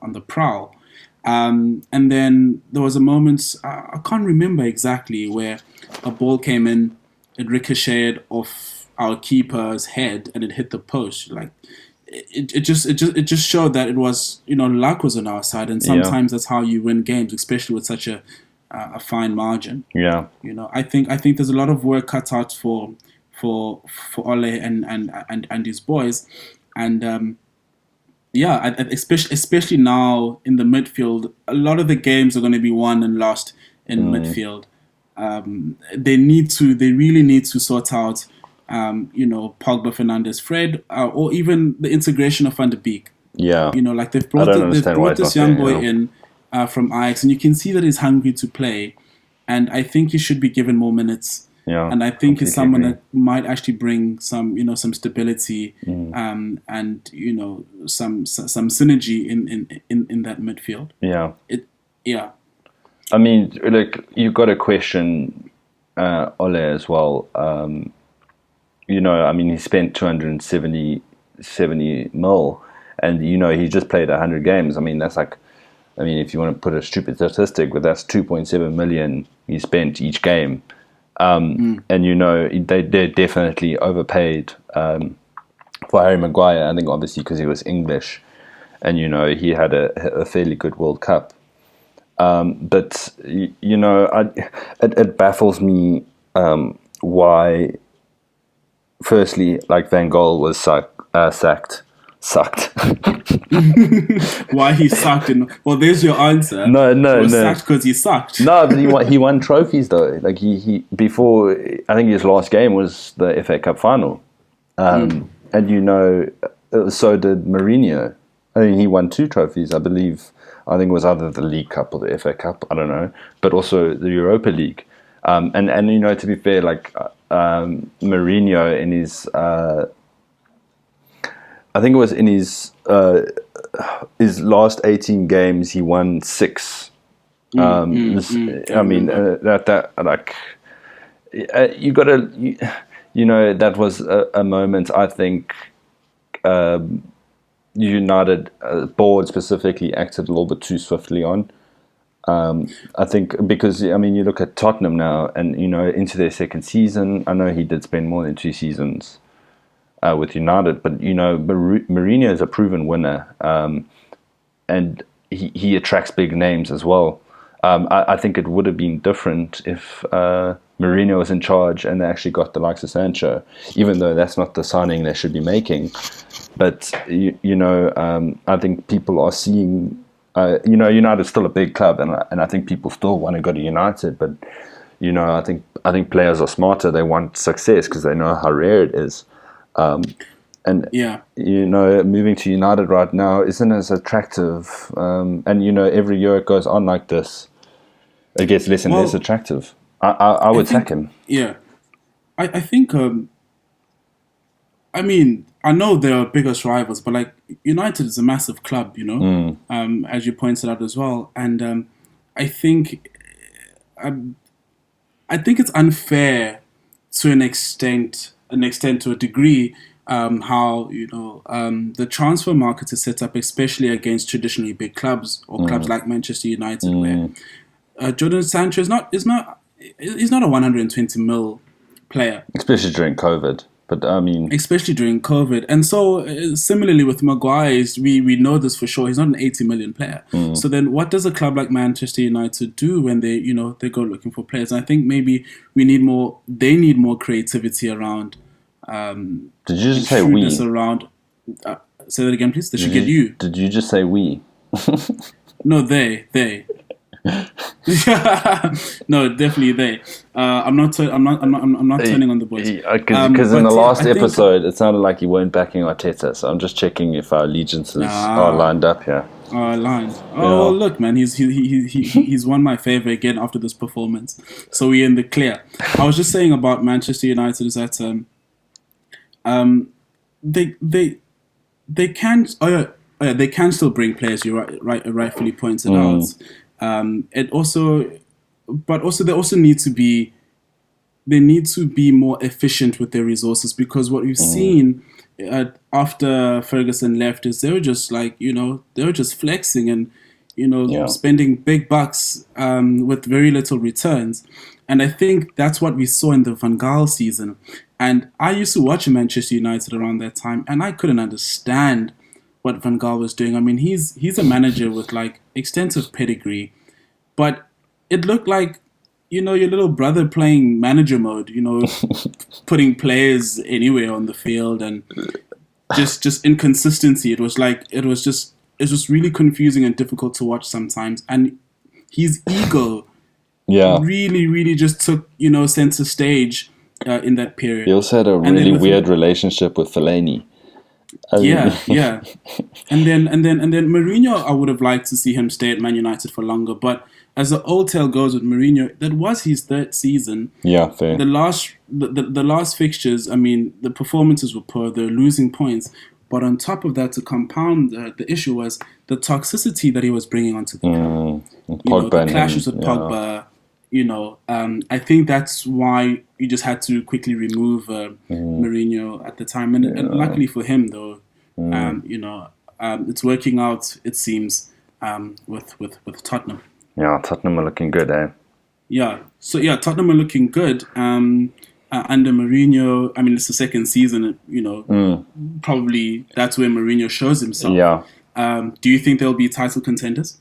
[SPEAKER 1] on the prowl. And then there was a moment, I can't remember exactly, where a ball came in, it ricocheted off our keeper's head, and it hit the post. Like it just showed that it was luck was on our side, and sometimes that's how you win games, especially with such a fine margin.
[SPEAKER 4] Yeah,
[SPEAKER 1] I think there's a lot of work cut out for Ole and his boys, and especially now in the midfield, a lot of the games are going to be won and lost in midfield. They really need to sort out, Pogba, Fernandes, Fred, or even the integration of Van de Beek.
[SPEAKER 4] Yeah.
[SPEAKER 1] They've brought this young boy in, from Ajax, and you can see that he's hungry to play, and I think he should be given more minutes.
[SPEAKER 4] Yeah,
[SPEAKER 1] and I think he's someone
[SPEAKER 4] agree.
[SPEAKER 1] that might actually bring some stability, and some synergy in that midfield.
[SPEAKER 4] Yeah.
[SPEAKER 1] Yeah.
[SPEAKER 4] I mean, like, you've got to question Ole as well. I mean, he spent 270 mil, and he just played 100 games. I mean, that's like, if you want to put a stupid statistic, but that's 2.7 million he spent each game. And they definitely overpaid for Harry Maguire. I think obviously because he was English, and he had a fairly good World Cup. But it baffles me why. Firstly, like, Van Gaal was sacked.
[SPEAKER 1] Why he sucked? Well, there's your answer.
[SPEAKER 4] No.
[SPEAKER 1] He was sacked because he sucked.
[SPEAKER 4] No, but he won trophies though. Like he before, I think his last game was the FA Cup final, and so did Mourinho. I mean, he won 2 trophies, I believe. I think it was either the League Cup or the FA Cup. I don't know, but also the Europa League. And to be fair, like Mourinho in his, I think it was in his last 18 games, he won 6. That you got to, that was a moment I think United board specifically acted a little bit too swiftly on. I think because, you look at Tottenham now and, into their second season. I know he did spend more than 2 seasons with United, but, Mourinho is a proven winner, and he attracts big names as well. I think it would have been different if Mourinho was in charge and they actually got the likes of Sancho, even though that's not the signing they should be making. But, I think people are seeing... United's still a big club, and I think people still want to go to United. But I think players are smarter. They want success because they know how rare it is. Moving to United right now isn't as attractive. And every year it goes on like this, it gets less and less attractive. I would sack him.
[SPEAKER 1] Yeah, I think. I know they are biggest rivals, but like United is a massive club, as you pointed out as well. And I think it's unfair to an extent, to a degree, how the transfer market is set up, especially against traditionally big clubs or clubs like Manchester United, where Jadon Sancho is not a 120 mil player,
[SPEAKER 4] especially during COVID. But
[SPEAKER 1] especially during COVID. And so similarly with Maguire, we know this for sure. He's not an 80 million player. So then what does a club like Manchester United do when they go looking for players? And I think maybe they need more creativity around.
[SPEAKER 4] Did you just say we?
[SPEAKER 1] Around, say that again, please. They should get you.
[SPEAKER 4] Did you just say we?
[SPEAKER 1] No, they. No, definitely they. I'm not turning on the boys.
[SPEAKER 4] Because in the last episode, it sounded like you weren't backing Arteta. So I'm just checking if our allegiances are lined up here.
[SPEAKER 1] Aligned. Oh, look, man, he's won my favor again after this performance. So we're in the clear. I was just saying about Manchester United is that they can still bring players. You rightfully pointed out. They also need to be more efficient with their resources, because what we've seen after Ferguson left is they were just flexing and spending big bucks with very little returns. And I think that's what we saw in the Van Gaal season. And I used to watch Manchester United around that time, and I couldn't understand what Van Gaal was doing. I mean, he's a manager with like extensive pedigree, but it looked like your little brother playing manager mode, putting players anywhere on the field, and just inconsistency. It was just really confusing and difficult to watch sometimes. And his ego really, really just took center stage in that period.
[SPEAKER 4] He also had a really weird relationship with Fellaini.
[SPEAKER 1] Yeah. And then Mourinho, I would have liked to see him stay at Man United for longer. But as the old tale goes with Mourinho, that was his third season.
[SPEAKER 4] Yeah, fair.
[SPEAKER 1] The last fixtures, I mean, the performances were poor. They were losing points. But on top of that, to compound the issue was the toxicity that he was bringing onto the camp. The clashes with Pogba. I think that's why you just had to quickly remove Mourinho at the time. And luckily for him, though, it's working out, it seems, with Tottenham.
[SPEAKER 4] Yeah, Tottenham are looking good, eh?
[SPEAKER 1] Yeah. So, Tottenham are looking good. Under Mourinho, I mean, it's the second season, probably that's where Mourinho shows himself.
[SPEAKER 4] Yeah.
[SPEAKER 1] Do you think they'll be title contenders?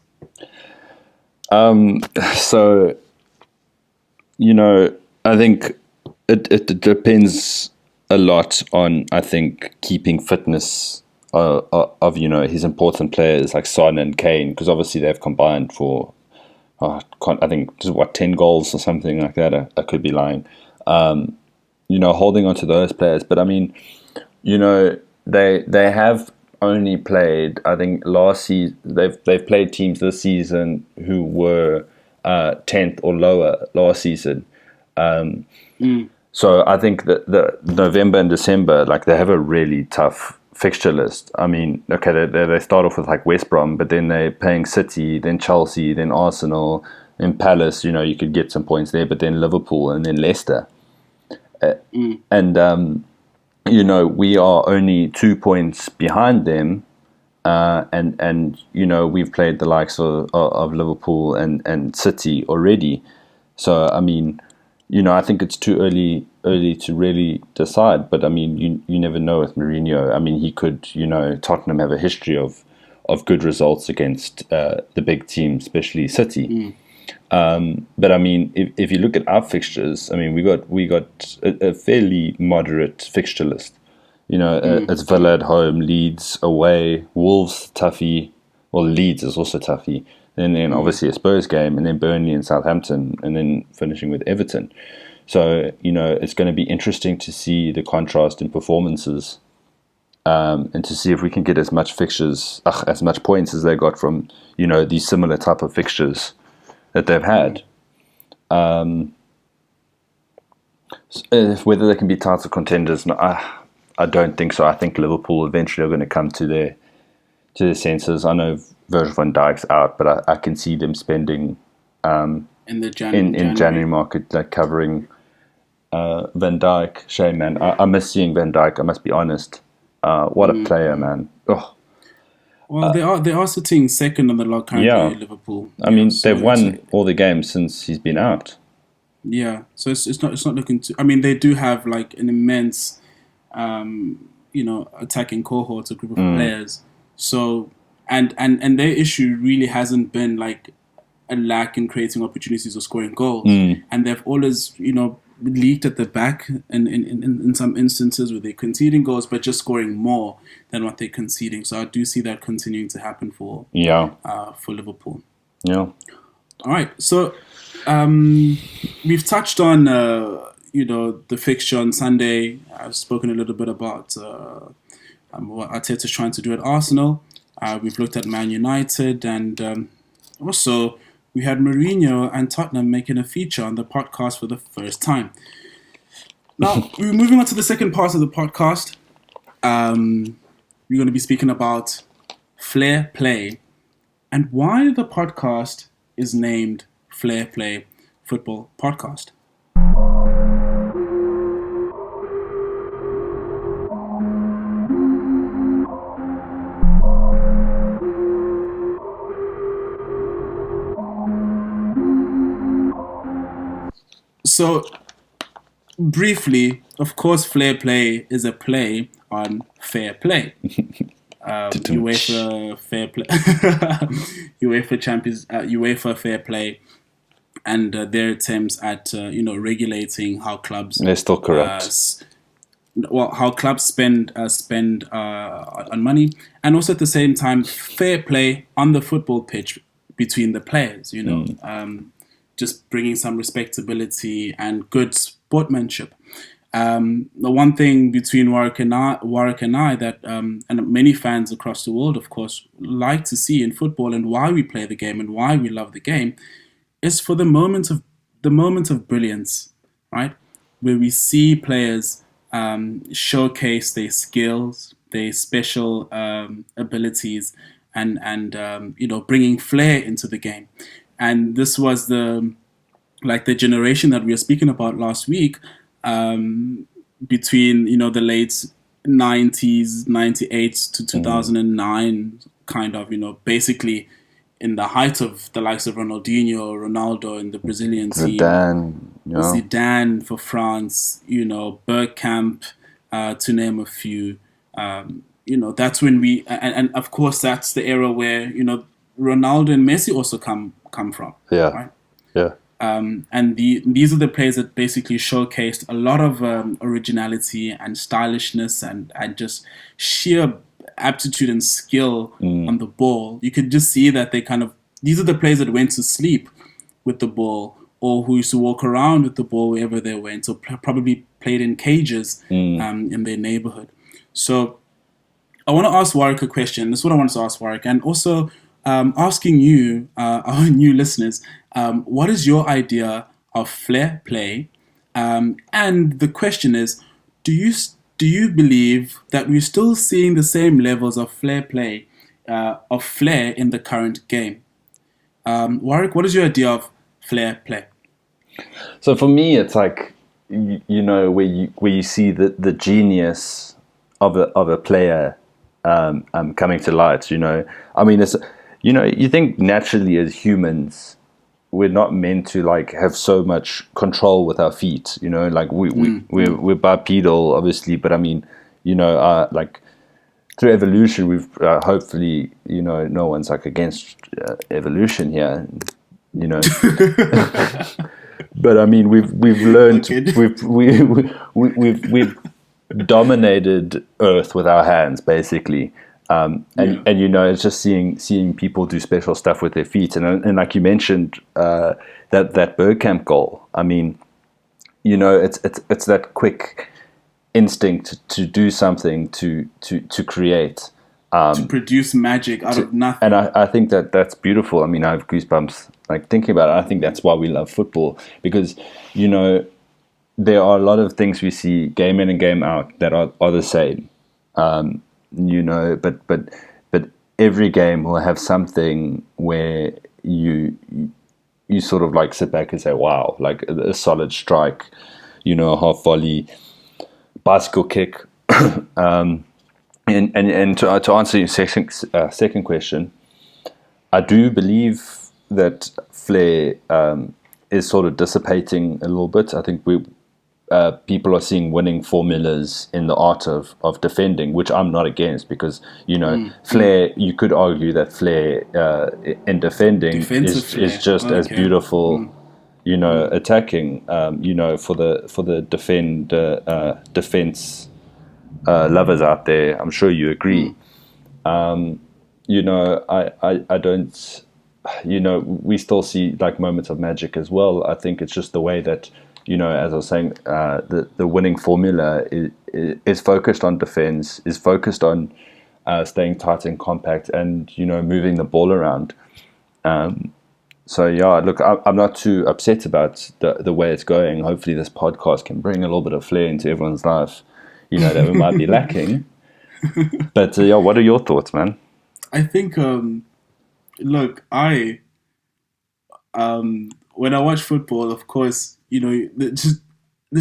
[SPEAKER 4] So, I think it depends a lot on, I think, keeping fitness of his important players like Son and Kane, because obviously they've combined for, I think, 10 goals or something like that. I could be lying. Holding on to those players. But I mean, they have only played, I think last season, they've played teams this season who were 10th or lower last season. So I think that the November and December, like, they have a really tough fixture list. I mean, okay, they start off with like West Brom, but then they're playing City, then Chelsea, then Arsenal, then Palace. You could get some points there, but then Liverpool and then Leicester. And we are only 2 points behind them, and we've played the likes of Liverpool and City already. So I mean, I think it's too early to really decide. But I mean, you never know with Mourinho. I mean, he could, Tottenham have a history of good results against the big teams, especially City. But I mean, if you look at our fixtures, I mean, we got a fairly moderate fixture list. It's Villa at home, Leeds away, Wolves toughy. Well, Leeds is also toughy. Then obviously a Spurs game, and then Burnley and Southampton, and then finishing with Everton. So it's going to be interesting to see the contrast in performances, and to see if we can get as much points as they got from these similar type of fixtures that they've had. Whether they can be title contenders, no, I don't think so. I think Liverpool eventually are going to come to their senses. I know Virgil van Dijk's out, but I can see them spending
[SPEAKER 1] in the
[SPEAKER 4] January market, like covering Van Dijk. Shame, man. I miss seeing Van Dijk. I must be honest. What a player, man. Oh.
[SPEAKER 1] Well, they are sitting second on the log currently, Liverpool.
[SPEAKER 4] I mean, they've won all the games since he's been out.
[SPEAKER 1] Yeah, so it's not looking too. I mean, they do have like an immense, attacking cohort, a group of players. So and their issue really hasn't been like a lack in creating opportunities or scoring goals, and they've always leaked at the back in some instances where they're conceding goals, but just scoring more than what they're conceding. So I do see that continuing to happen for Liverpool.
[SPEAKER 4] Yeah.
[SPEAKER 1] All right. So we've touched on the fixture on Sunday. I've spoken a little bit about what Arteta's trying to do at Arsenal. We've looked at Man United, and also we had Mourinho and Tottenham making a feature on the podcast for the first time. Now, we're moving on to the second part of the podcast. We're going to be speaking about Flair Play and why the podcast is named Flair Play Football Podcast. So, briefly, of course, Flair Play is a play on fair play. UEFA Fair Play, UEFA Fair Play, and their attempts at regulating how clubs.
[SPEAKER 4] They're still corrupt.
[SPEAKER 1] How clubs spend on money, and also at the same time, fair play on the football pitch between the players. Just bringing some respectability and good sportsmanship. The one thing between Warwick and I that and many fans across the world, of course, like to see in football, and why we play the game and why we love the game, is for the moment of brilliance, right? Where we see players showcase their skills, their special abilities, and bringing flair into the game. And this was the generation that we were speaking about last week, between the late 90s, 98 to 2009, kind of, basically in the height of the likes of Ronaldinho, Ronaldo in the Brazilian team, Zidane for France, Bergkamp, to name a few. That's when and of course that's the era where Ronaldo and Messi also come from.
[SPEAKER 4] Yeah,
[SPEAKER 1] right?
[SPEAKER 4] yeah.
[SPEAKER 1] And these are the players that basically showcased a lot of originality and stylishness and just sheer aptitude and skill on the ball. You could just see that these are the players that went to sleep with the ball, or who used to walk around with the ball wherever they went, or probably played in cages in their neighborhood. So I want to ask Warwick a question. This is what I wanted to ask Warwick, and also asking you, our new listeners, what is your idea of flair play? And the question is, do you believe that we're still seeing the same levels of flair play, of flair in the current game? Warwick, what is your idea of flair play?
[SPEAKER 4] So for me, it's like where you see the genius of a player coming to light. I mean, it's you think naturally as humans, we're not meant to have so much control with our feet. We're bipedal, obviously, but I mean, through evolution, we've hopefully, no one's against evolution here, but I mean, we've learned, we've dominated Earth with our hands, basically. And it's just seeing people do special stuff with their feet, and like you mentioned, that Bergkamp goal. I mean, it's that quick instinct to do something, to create,
[SPEAKER 1] to produce magic out of nothing.
[SPEAKER 4] And I think that's beautiful. I mean, I have goosebumps thinking about it. I think that's why we love football, because there are a lot of things we see game in and game out that are the same. But every game will have something where you sort of sit back and say, wow, a solid strike, a half volley, bicycle kick. And to answer your second question, I do believe that flair is sort of dissipating a little bit. I think people are seeing winning formulas in the art of defending, which I'm not against, because flair. You could argue that flair in defending is just as beautiful. Attacking. For the defense lovers out there, I'm sure you agree. I don't. We still see moments of magic as well. I think it's just the way that. As I was saying, the winning formula is focused on defense, is focused on staying tight and compact, and moving the ball around. So yeah, look, I'm not too upset about the way it's going. Hopefully, this podcast can bring a little bit of flair into everyone's life, that we might be lacking. But yeah, what are your thoughts, man?
[SPEAKER 1] I think, look, when I watch football, of course. There's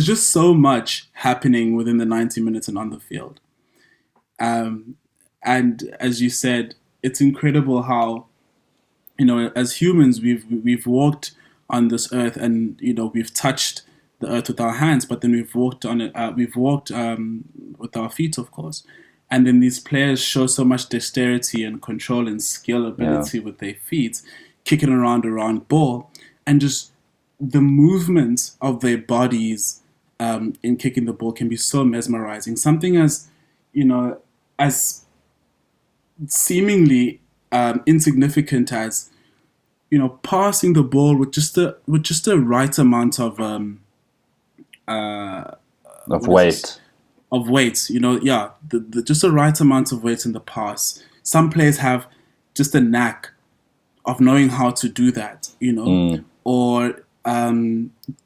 [SPEAKER 1] just so much happening within the 90 minutes and on the field. And as you said, it's incredible how, as humans, we've walked on this earth, and we've touched the earth with our hands, but then we've walked on it. We've walked with our feet, of course. And then these players show so much dexterity and control and skill ability with their feet, kicking around a round ball, and just the movement of their bodies in kicking the ball can be so mesmerizing. Something as seemingly insignificant as passing the ball with just the right amount of
[SPEAKER 4] Of
[SPEAKER 1] what is this?
[SPEAKER 4] weight.
[SPEAKER 1] Of weight. The just the right amount of weight in the pass. Some players have just a knack of knowing how to do that, or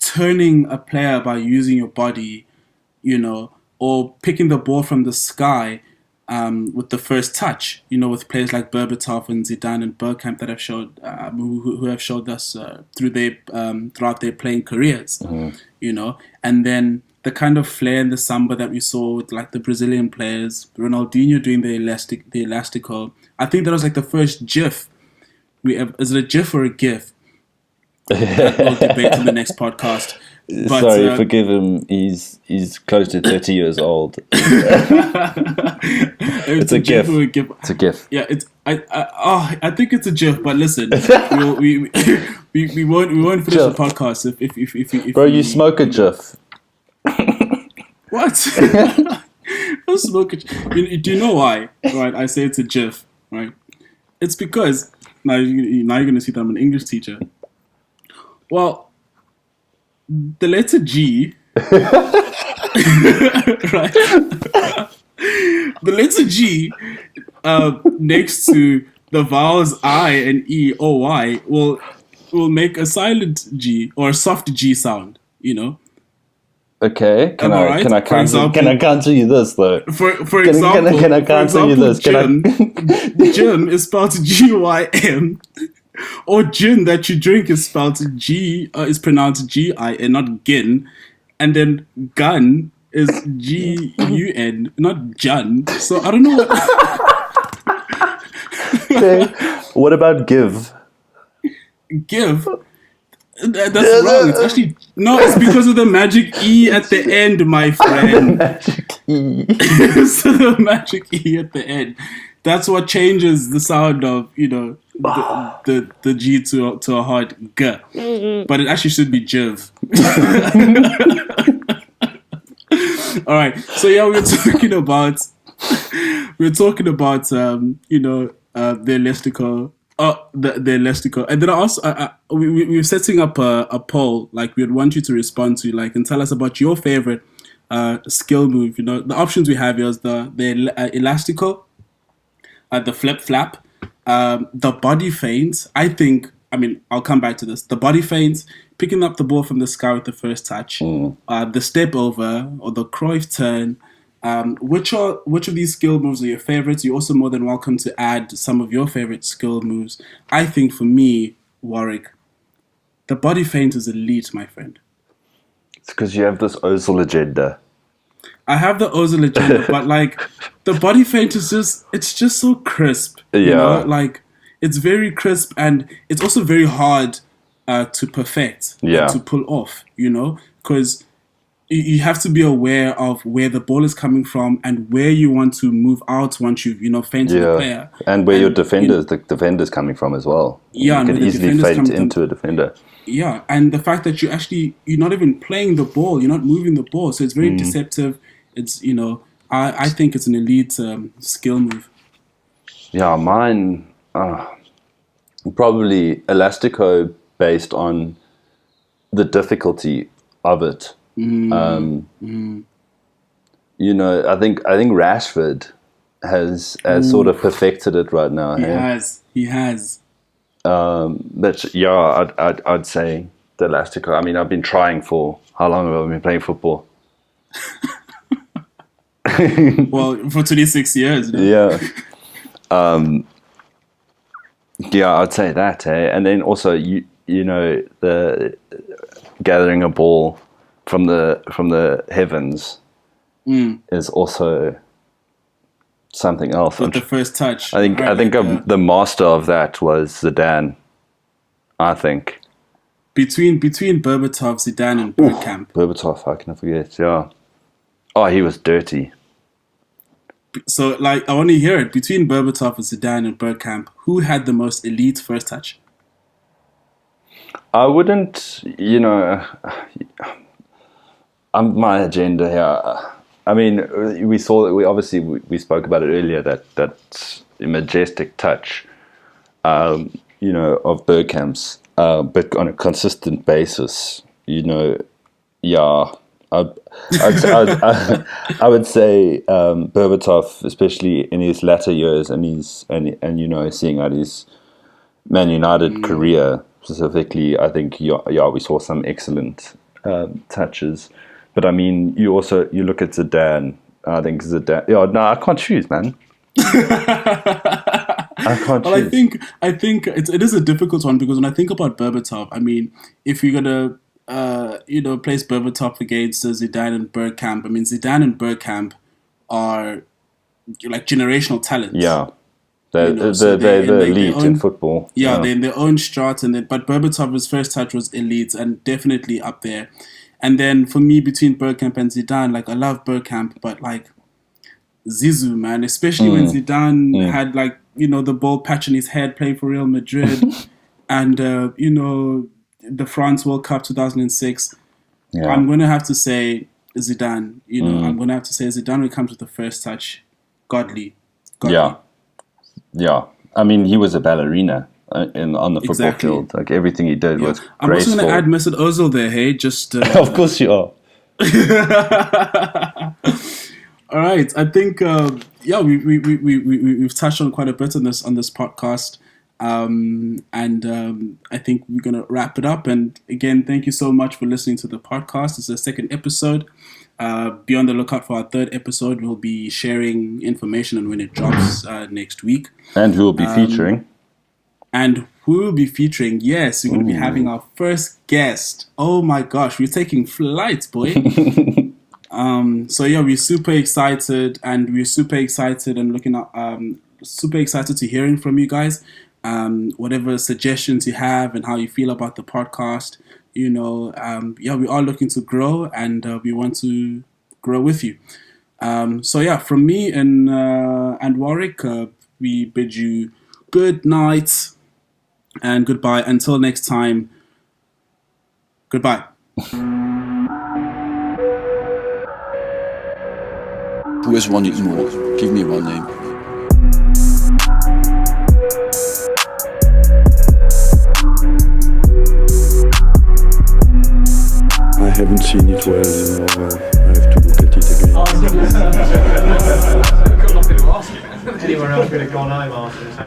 [SPEAKER 1] turning a player by using your body, or picking the ball from the sky with the first touch, with players like Berbatov and Zidane and Bergkamp that have showed, who have showed us throughout their playing careers, and then the kind of flair and the samba that we saw with like the Brazilian players, Ronaldinho doing the elastico. I think that was like the first GIF. Is it a GIF or a GIF? We'll debate in the next podcast. But,
[SPEAKER 4] Sorry, forgive him. He's close to 30 years old.
[SPEAKER 1] It's
[SPEAKER 4] a GIF.
[SPEAKER 1] It's
[SPEAKER 4] a GIF.
[SPEAKER 1] Yeah, I think it's a GIF. But listen, we won't finish the podcast if
[SPEAKER 4] Bro, you smoke a GIF.
[SPEAKER 1] What? I smoke a GIF. Do you know why? Right, I say it's a GIF. Right, it's because now you're going to see that I'm an English teacher. Well, the letter G, right? The letter G next to the vowels I and E or Y will make a silent G or a soft G sound.
[SPEAKER 4] Okay, can I
[SPEAKER 1] For example,
[SPEAKER 4] can I cancel you this though?
[SPEAKER 1] For example,
[SPEAKER 4] can I cancel you this?
[SPEAKER 1] Gym is spelled GYM. Or gin that you drink is spelled is pronounced GIN, not gin, and then gun is GUN, not Jun. So I don't know what.
[SPEAKER 4] Okay. What about give?
[SPEAKER 1] Give. That's wrong. It's actually no. It's because of the magic E at the end, my friend.
[SPEAKER 4] Magic E.
[SPEAKER 1] So the magic E at the end. That's what changes the sound of the G to a hard G. But it actually should be Jiv. All right. So yeah, we're talking about the elastico. The elastico, and then also we're setting up a poll. Like we'd want you to respond to and tell us about your favorite skill move. The options we have here is the elastico, the flip flap, the body feint. I'll come back to this. The body feint, picking up the ball from the sky with the first touch, the step over or the Cruyff turn. Which of these skill moves are your favorites? You're also more than welcome to add some of your favorite skill moves. I think for me, Warwick, the body feint is elite, my friend.
[SPEAKER 4] It's because you have this Ozil agenda.
[SPEAKER 1] I have the Ozil agenda, but the body feint is just so crisp.
[SPEAKER 4] Yeah.
[SPEAKER 1] It's very crisp and it's also very hard to perfect, to pull off, because you have to be aware of where the ball is coming from and where you want to move out once you've, feinted the player.
[SPEAKER 4] And where the defender's coming from as well.
[SPEAKER 1] Yeah,
[SPEAKER 4] you can easily feint into a defender.
[SPEAKER 1] Yeah, and the fact that you're not even playing the ball, you're not moving the ball, so it's very deceptive. It's, I think it's an elite skill move.
[SPEAKER 4] Yeah, mine, probably elastico based on the difficulty of it. I think Rashford has sort of perfected it right now.
[SPEAKER 1] He has.
[SPEAKER 4] But yeah, I'd say the elastico. I've been trying for how long have I been playing football?
[SPEAKER 1] Well, for 26 years.
[SPEAKER 4] Yeah. Yeah, I'd say that. And then also the gathering a ball from the heavens is also something else.
[SPEAKER 1] With the first touch.
[SPEAKER 4] I think the master of that was Zidane. I think
[SPEAKER 1] between Berbatov, Zidane, and Bergkamp.
[SPEAKER 4] Berbatov, how can I forget? Yeah. Oh, he was dirty.
[SPEAKER 1] So, I want to hear it. Between Berbatov, Zidane, and Bergkamp, who had the most elite first touch?
[SPEAKER 4] I wouldn't, my agenda here. We saw that we spoke about it earlier, that majestic touch, of Bergkamp's, but on a consistent basis, I would say Berbatov, especially in his latter years, and seeing out his Man United career specifically, I think we saw some excellent touches. But I mean, you look at Zidane. I think Zidane. Yeah, no, I can't choose, man. I can't choose.
[SPEAKER 1] I think it is a difficult one, because when I think about Berbatov, I mean, if you're gonna place Berbatov against Zidane and Bergkamp, I mean, Zidane and Bergkamp are like generational talents.
[SPEAKER 4] Yeah. They're elite in football.
[SPEAKER 1] Yeah, they're in their own strata, but Berbatov's first touch was elite and definitely up there. And then for me, between Bergkamp and Zidane, like, I love Bergkamp, but like Zizou, man, especially when Zidane had the ball patch on his head playing for Real Madrid, and the France World Cup 2006. Yeah. I'm gonna have to say Zidane. I'm gonna have to say Zidane when it comes to the first touch, godly.
[SPEAKER 4] Yeah. I mean, he was a ballerina on the football field. Like, everything he did was graceful.
[SPEAKER 1] I'm also going to add Mesut Ozil there, hey? Just
[SPEAKER 4] of course you are.
[SPEAKER 1] All right. I think we've touched on quite a bit on this podcast. And I think we're going to wrap it up. And again, thank you so much for listening to the podcast. It's the second episode. Be on the lookout for our third episode. We'll be sharing information on when it drops next week.
[SPEAKER 4] And who will be featuring?
[SPEAKER 1] Yes, we're going to be having our first guest. Oh my gosh, we're taking flights, boy. We're super excited, and looking at super excited to hearing from you guys. Whatever suggestions you have and how you feel about the podcast. We are looking to grow, and we want to grow with you. From me and Warwick, we bid you good night and goodbye. Until next time, goodbye.
[SPEAKER 2] Who has won it more? Give me one name. I haven't seen it well, I have to look at it again.
[SPEAKER 5] Got nothing to ask you. Anyone else could have gone home after this.